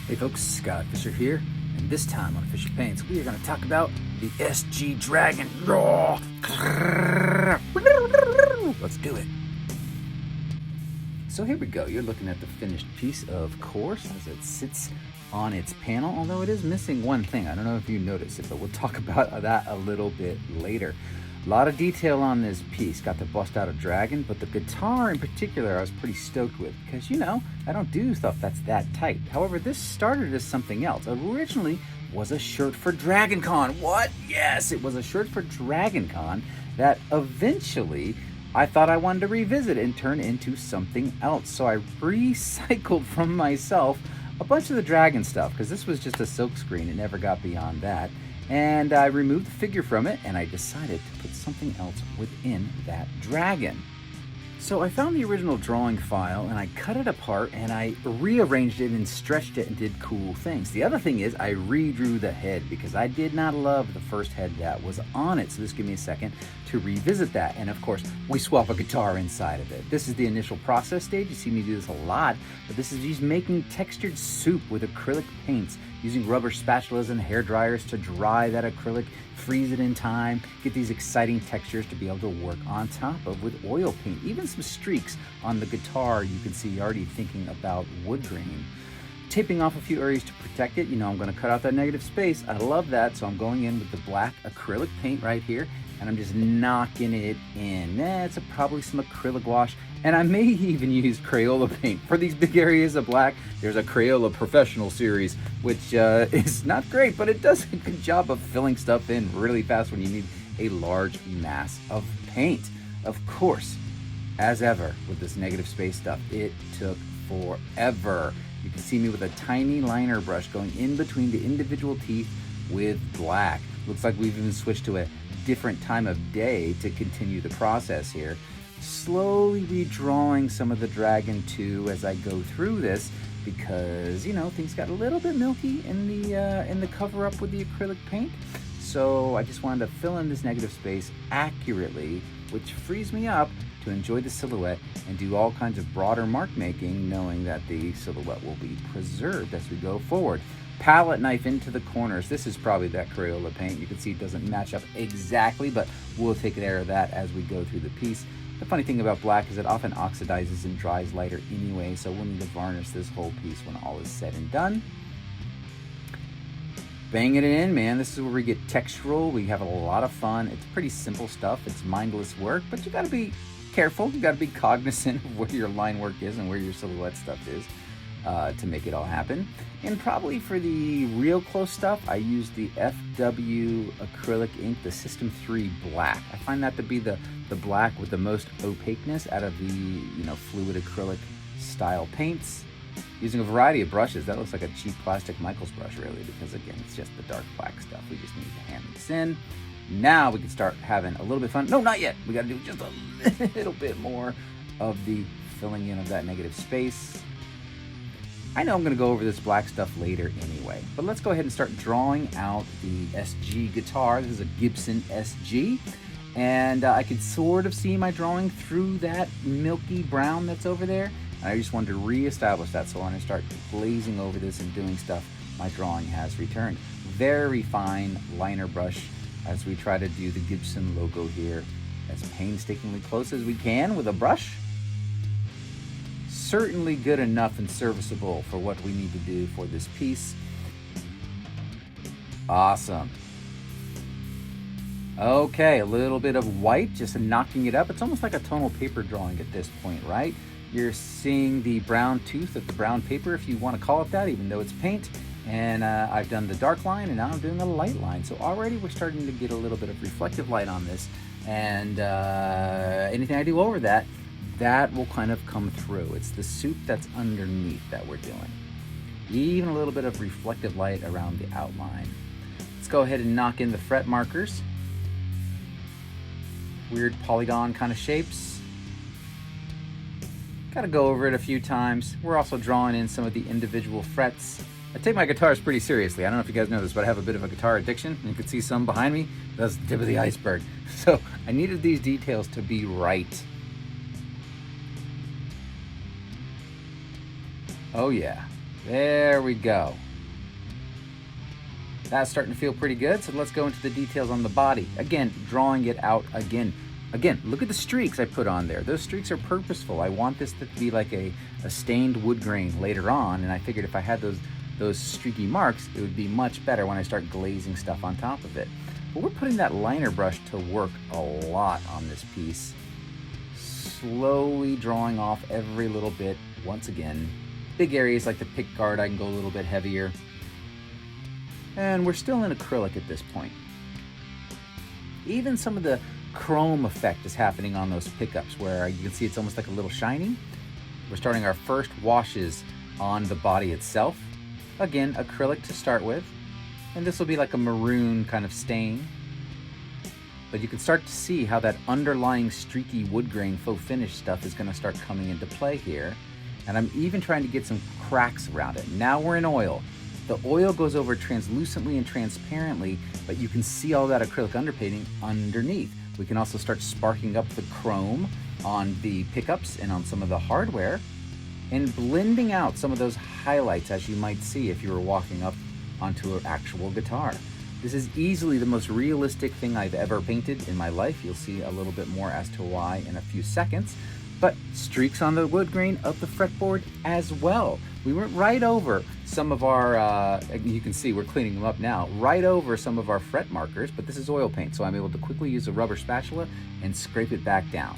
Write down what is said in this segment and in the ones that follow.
Hey folks, Scott Fischer here, and this time on Fischer Paints, we are going to talk about the SG Dragon. Let's do it. So here we go. You're looking at the finished piece, of course, as it sits on its panel, although it is missing one thing. I don't know if you noticed it, but we'll talk about that a little bit later. A lot of detail on this piece. Got to bust out a dragon, but the guitar in particular I was pretty stoked with because, you know, I don't do stuff that's that tight. However, this started as something else. Originally was a shirt for Dragon Con. What? Yes, it was a shirt for Dragon Con that eventually I thought I wanted to revisit and turn into something else. So I recycled from myself a bunch of the dragon stuff because this was just a silk screen. It never got beyond that. And I removed the figure from it, and I decided to put something else within that dragon. So I found the original drawing file, and I cut it apart, and I rearranged it and stretched it and did cool things. The other thing is I redrew the head because I did not love the first head that was on it. So this gave me a second to revisit that. And of course, we swap a guitar inside of it. This is the initial process stage. You see me do this a lot, but this is just making textured soup with acrylic paints, using rubber spatulas and hair dryers to dry that acrylic, freeze it in time, get these exciting textures to be able to work on top of with oil paint. Even some streaks on the guitar, you can see already thinking about wood grain. Taping off a few areas to protect it. You know, I'm gonna cut out that negative space. I love that, so I'm going in with the black acrylic paint right here, and I'm just knocking it in. It's probably some acrylic wash, and I may even use Crayola paint. For these big areas of black, there's a Crayola Professional series, which is not great, but it does a good job of filling stuff in really fast when you need a large mass of paint. Of course, as ever with this negative space stuff, it took forever. You can see me with a tiny liner brush going in between the individual teeth with black. Looks like we've even switched to a different time of day to continue the process here. Slowly redrawing some of the dragon too as I go through this because, you know, things got a little bit milky in the cover up with the acrylic paint. So I just wanted to fill in this negative space accurately, which frees me up to enjoy the silhouette and do all kinds of broader mark making, knowing that the silhouette will be preserved as we go forward. Palette knife into the corners. This is probably that Crayola paint. You can see it doesn't match up exactly, but we'll take care of that as we go through the piece. The funny thing about black is it often oxidizes and dries lighter anyway, so we'll need to varnish this whole piece when all is said and done. Banging it in, man. This is where we get textural. We have a lot of fun. It's pretty simple stuff. It's mindless work, but you gotta be careful. You gotta be cognizant of where your line work is and where your silhouette stuff is to make it all happen. And probably for the real close stuff, I use the FW acrylic ink, the System 3 black. I find that to be the black with the most opaqueness out of the, you know, fluid acrylic style paints. Using a variety of brushes. That looks like a cheap plastic Michaels brush really, because again, it's just the dark black stuff. We just need to hand this in. Now we can start having a little bit of fun. No, not yet. We got to do just a little bit more of the filling in of that negative space. I know I'm going to go over this black stuff later anyway, but let's go ahead and start drawing out the SG guitar. This is a Gibson SG, and I could sort of see my drawing through that milky brown that's over there. I just wanted to reestablish that, so when I start glazing over this and doing stuff, my drawing has returned. Very fine liner brush as we try to do the Gibson logo here as painstakingly close as we can with a brush. Certainly good enough and serviceable for what we need to do for this piece. Awesome. Okay, a little bit of white, just knocking it up. It's almost like a tonal paper drawing at this point, right? You're seeing the brown tooth of the brown paper, if you want to call it that, even though it's paint. And I've done the dark line, and now I'm doing the light line. So already we're starting to get a little bit of reflective light on this. And anything I do over that, that will kind of come through. It's the soup that's underneath that we're doing. Even a little bit of reflective light around the outline. Let's go ahead and knock in the fret markers. Weird polygon kind of shapes. Got to go over it a few times. We're also drawing in some of the individual frets. I take my guitars pretty seriously. I don't know if you guys know this, but I have a bit of a guitar addiction. You can see some behind me. That's the tip of the iceberg. So I needed these details to be right. Oh yeah. There we go. That's starting to feel pretty good, so let's go into the details on the body. Again, drawing it out again. Again, look at the streaks I put on there. Those streaks are purposeful. I want this to be like a stained wood grain later on, and I figured if I had those streaky marks, it would be much better when I start glazing stuff on top of it. But we're putting that liner brush to work a lot on this piece. Slowly drawing off every little bit once again. Big areas like the pick guard, I can go a little bit heavier. And we're still in acrylic at this point. Even some of the chrome effect is happening on those pickups where you can see it's almost like a little shiny. We're starting our first washes on the body itself. Again, acrylic to start with. And this will be like a maroon kind of stain. But you can start to see how that underlying streaky wood grain faux finish stuff is going to start coming into play here. And I'm even trying to get some cracks around it. Now we're in oil. The oil goes over translucently and transparently, but you can see all that acrylic underpainting underneath. We can also start sparking up the chrome on the pickups and on some of the hardware and blending out some of those highlights as you might see if you were walking up onto an actual guitar. This is easily the most realistic thing I've ever painted in my life. You'll see a little bit more as to why in a few seconds. But streaks on the wood grain of the fretboard as well. We went right over some of our, you can see we're cleaning them up now, right over some of our fret markers, but this is oil paint, so I'm able to quickly use a rubber spatula and scrape it back down.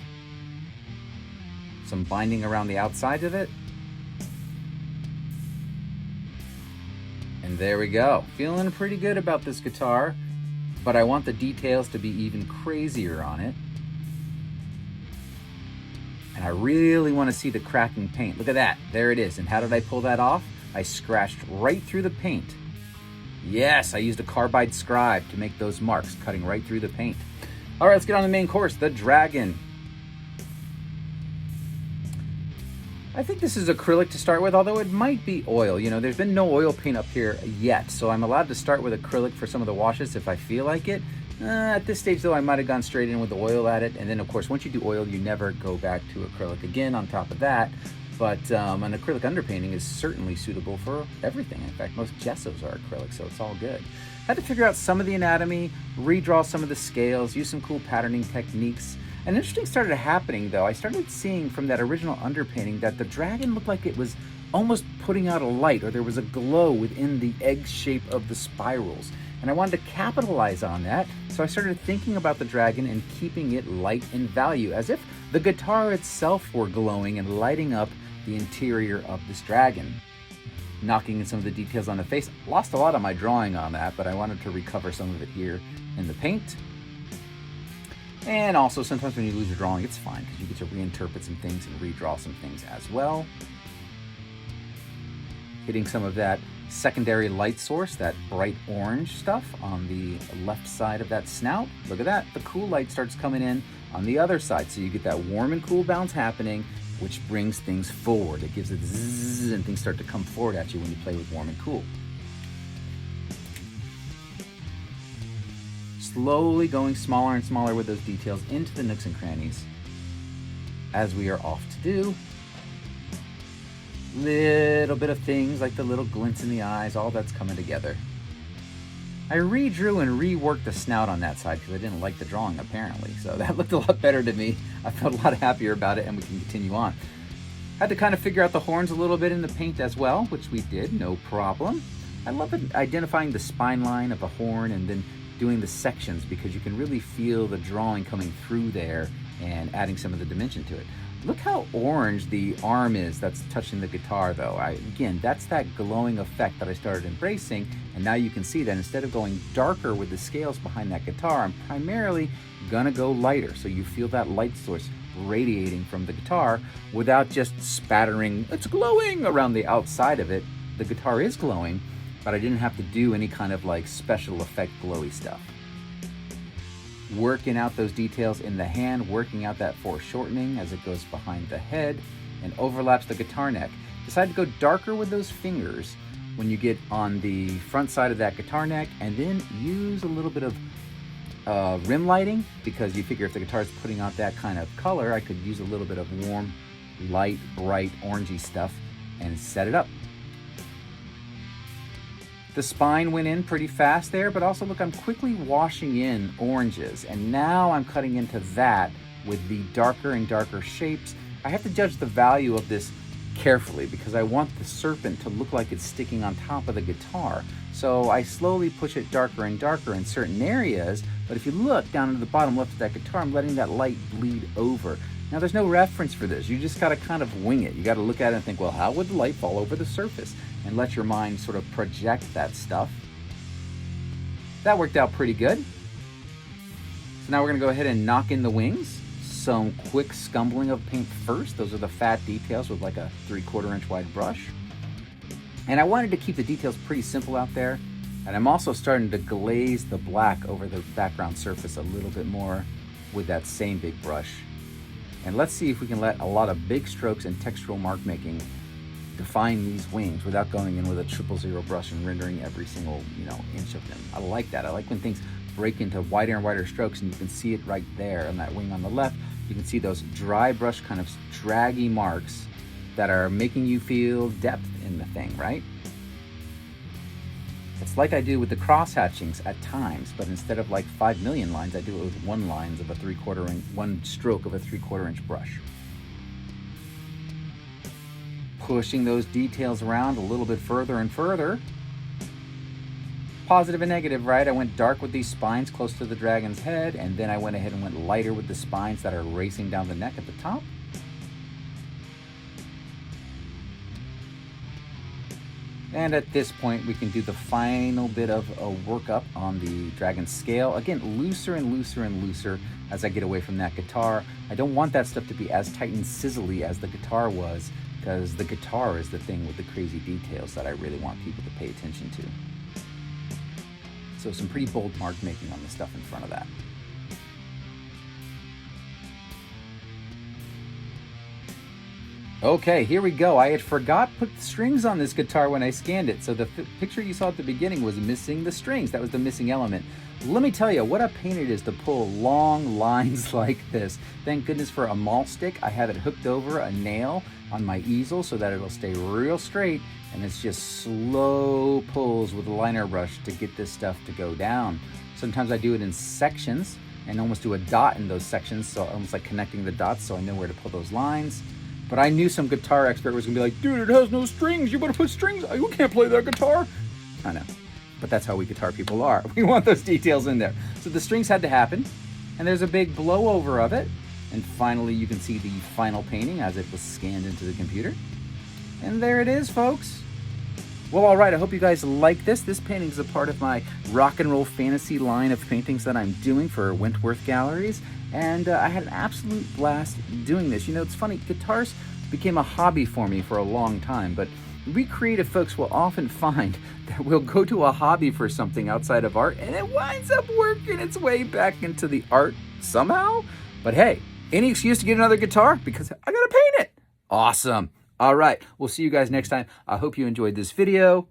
Some binding around the outside of it. And there we go. Feeling pretty good about this guitar, but I want the details to be even crazier on it. And I really want to see the cracking paint. Look at that. There it is. And how did I pull that off? I scratched right through the paint. Yes, I used a carbide scribe to make those marks, cutting right through the paint. All right, let's get on the main course, the Dragon. I think this is acrylic to start with, although it might be oil. You know, there's been no oil paint up here yet, so I'm allowed to start with acrylic for some of the washes if I feel like it. At this stage, though, I might have gone straight in with the oil at it, and then, of course, once you do oil, you never go back to acrylic again on top of that. But an acrylic underpainting is certainly suitable for everything. In fact, most gessos are acrylic, so it's all good. Had to figure out some of the anatomy, redraw some of the scales, use some cool patterning techniques. An interesting started happening, though. I started seeing from that original underpainting that the Dragon looked like it was almost putting out a light, or there was a glow within the egg shape of the spirals. And I wanted to capitalize on that, so I started thinking about the Dragon and keeping it light in value, as if the guitar itself were glowing and lighting up the interior of this Dragon. Knocking in some of the details on the face. Lost a lot of my drawing on that, but I wanted to recover some of it here in the paint. And also, sometimes when you lose your drawing, it's fine, because you get to reinterpret some things and redraw some things as well. Hitting some of that secondary light source, that bright orange stuff on the left side of that snout. Look at that, the cool light starts coming in on the other side, so you get that warm and cool bounce happening, which brings things forward. It gives it zzz, and things start to come forward at you when you play with warm and cool. Slowly going smaller and smaller with those details into the nooks and crannies, as we are off to do. Little bit of things like the little glints in the eyes, all that's coming together. I redrew and reworked the snout on that side because I didn't like the drawing apparently, so that looked a lot better to me. I felt a lot happier about it, and we can continue on. Had to kind of figure out the horns a little bit in the paint as well, which we did, no problem. I love identifying the spine line of a horn and then doing the sections, because you can really feel the drawing coming through there and adding some of the dimension to it. Look how orange the arm is that's touching the guitar, though. Again, that's that glowing effect that I started embracing, and now you can see that instead of going darker with the scales behind that guitar, I'm primarily gonna go lighter, so you feel that light source radiating from the guitar without just spattering, it's glowing, around the outside of it. The guitar is glowing, but I didn't have to do any kind of like special effect glowy stuff. Working out those details in the hand, working out that foreshortening as it goes behind the head and overlaps the guitar neck. Decide to go darker with those fingers when you get on the front side of that guitar neck, and then use a little bit of rim lighting, because you figure if the guitar is putting out that kind of color, I could use a little bit of warm, light, bright, orangey stuff and set it up. The spine went in pretty fast there, but also look, I'm quickly washing in oranges, and now I'm cutting into that with the darker and darker shapes. I have to judge the value of this carefully because I want the serpent to look like it's sticking on top of the guitar. So I slowly push it darker and darker in certain areas, but if you look down at the bottom left of that guitar, I'm letting that light bleed over. Now there's no reference for this. You just gotta kind of wing it. You gotta look at it and think, well, how would the light fall over the surface? And let your mind sort of project that stuff. That worked out pretty good. So now we're gonna go ahead and knock in the wings. Some quick scumbling of paint first. Those are the fat details with like a 3/4 inch wide brush. And I wanted to keep the details pretty simple out there. And I'm also starting to glaze the black over the background surface a little bit more with that same big brush. And let's see if we can let a lot of big strokes and textural mark making define these wings without going in with a 000 brush and rendering every single, inch of them. I like that. I like when things break into wider and wider strokes, and you can see it right there on that wing on the left. You can see those dry brush kind of draggy marks that are making you feel depth in the thing, right? It's like I do with the cross hatchings at times, but instead of like 5 million lines, I do it with one stroke of a 3/4 inch brush. Pushing those details around a little bit further and further. Positive and negative, right? I went dark with these spines close to the dragon's head, and then I went ahead and went lighter with the spines that are racing down the neck at the top. And at this point, we can do the final bit of a workup on the dragon scale. Again, looser and looser and looser as I get away from that guitar. I don't want that stuff to be as tight and sizzly as the guitar was, because the guitar is the thing with the crazy details that I really want people to pay attention to. So some pretty bold mark making on the stuff in front of that. Okay, here we go. I had forgot to put the strings on this guitar when I scanned it. So the picture you saw at the beginning was missing the strings. That was the missing element. Let me tell you, what a pain it is to pull long lines like this. Thank goodness for a maul stick. I have it hooked over a nail on my easel so that it'll stay real straight, and it's just slow pulls with a liner brush to get this stuff to go down. Sometimes I do it in sections and almost do a dot in those sections, so almost like connecting the dots so I know where to pull those lines. But I knew some guitar expert was gonna be like, dude, it has no strings. You better put strings. You can't play that guitar. I know, but that's how we guitar people are. We want those details in there. So the strings had to happen, and there's a big blowover of it. And finally, you can see the final painting as it was scanned into the computer. And there it is, folks. Well, all right, I hope you guys like this. This painting is a part of my rock and roll fantasy line of paintings that I'm doing for Wentworth Galleries. And I had an absolute blast doing this. It's funny, guitars became a hobby for me for a long time, but we creative folks will often find that we'll go to a hobby for something outside of art, and it winds up working its way back into the art somehow. But hey, any excuse to get another guitar because I gotta paint it. Awesome. All right, we'll see you guys next time. I hope you enjoyed this video.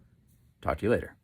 Talk to you later.